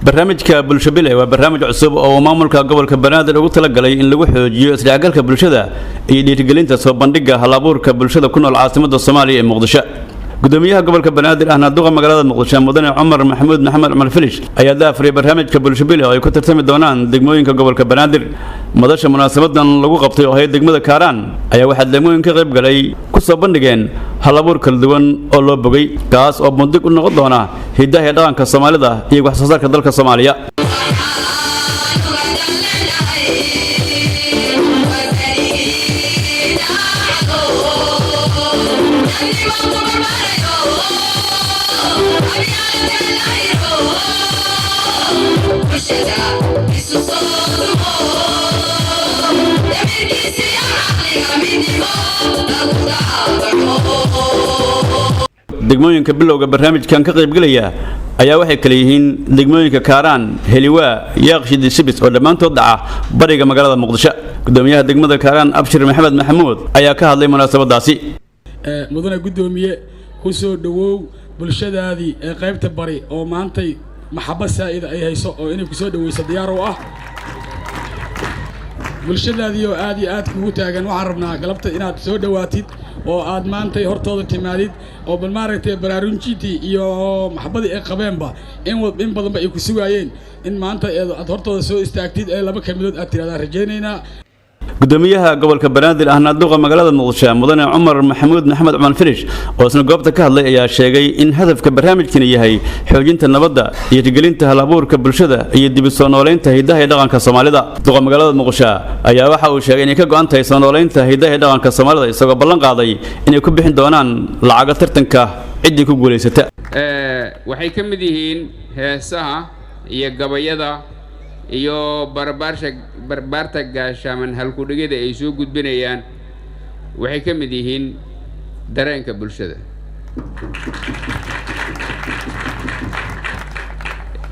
barnaamijka bulshobile waa barnaamij cusub oo maamulka gobolka Banaadir ugu talagalay in lagu xoojiyo isdhexgalka bulshada iyo dhiirigelinta soo bandhigga hal-abuurka bulshada ku nool caasimadda Soomaaliya ee Muqdisho. gudoomiyaha gobolka Banaadir ahna duqa magaalada Muqdisho mudane Cumar Maxamuud Maxamed Cumar Filish ayaa daafray barnaamijka bulshobile oo ay ku tartami doonaan degmooyinka gobolka Banaadir. madasha munaasabadan lagu qabtay oo hay degmada Kaaraan ayaa waxa degmooyinka ka qayb galay ku soo bandhigeen hal-abuur kala duwan oo loo bogay kaas oo muddo u noqon doona hidaha iyo dhaqanka Soomaalida iyo wax soo saarka dalka Soomaaliya. degmooyinka bilowga barnaamijkan ka qayb galaya ayaa waxay kala yihiin degmooyinka Kaaraan, Heliwaa, Yaaqshid, Sibis oo dhamaantood dhaca bariga magaalada Muqdisho. gudoomiyaha degmada Kaaraan Abshir Maxamed Maxamuud ayaa ka hadlay munaasabadaasi. mudane gudoomiye ku soo dhawow bulshadaadii ee qaybta bari oo maantay maxabad saa'id ay hayso oo inay ku soo dhaweyso diyaar u ah bulshadaadii oo aad iyo aad kugu taagan. waxaan rabnaa galabta inaad soo dhawaatid oo aad maantay hortooda timaadid oo bal maaragtay baraarunjintii iyo maxabadii ay qabeenba in badanba ay ku sugaayeen in maanta aad hortooda soo istaagtid ee laba kelmadood aad tiraahdaa rajaynaynaa. gudoomiyaha gobolka Banaadir ahna duqa magaalada Muqdisho mudane Cumar Maxamuud Maxamed Cumar Filish oo isna goobta ka hadlay ayaa sheegay in hadafka barnaamijkan yahay xoojinta nabadda iyo dhiirigelinta hal-abuurka bulshada iyo dib u soo nooleynta hidaha iyo dhaqanka Soomaalida. duqa magaalada Muqdisho ayaa waxa uu sheegay in ka go'an tahay soo nooleynta hidaha iyo dhaqanka Soomaalida isagoo ballan qaaday inay ku bixin doonaan lacag tartanka cidii ku guuleysata. waxay ka mid yihiin heesaha iyo gabayada iyo barbaarta gaashaaman halku-dhigida ay soo gudbinayaan waxay ka mid yihiin dareenka bulshada.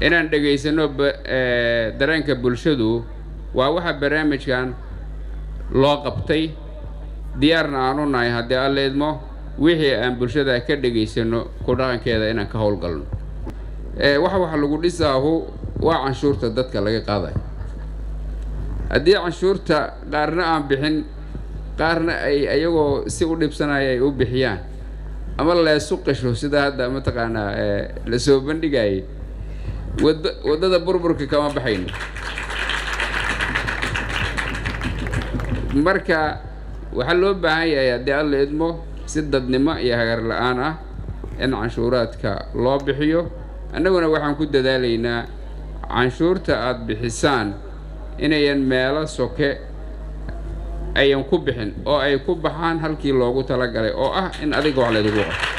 inaan dhegaysano dareenka bulshadu waa waxa barnaamijkan loo qabtay diyaarna aan u nahay haddii alla idmo wixii aan bulshada ka dhegaysano ku dhaqankeeda inaan ka howlgalno. waxa lagu dhisaahu waa canshuurta dadka laga qaaday. haddii canshuurta qaarna aan bixin qaarna ay ayagoo si u dhibsanaya ay u bixiyaan ama la isu qasho sida hadda mataqaanaa la soo bandhigayay waddada burburka kama baxayno. marka waxaa loo baahan yahay haddii alla idmo si dadnimo iyo hagar la-aan ah in canshuuraadka loo bixiyo. annaguna waxaan ku dadaalaynaa canshuurta aad bixisaan inayan meelo soke ayan ku bixin oo ay ku baxaan halkii loogu talagalay oo ah in adiga wax laydigu qabto.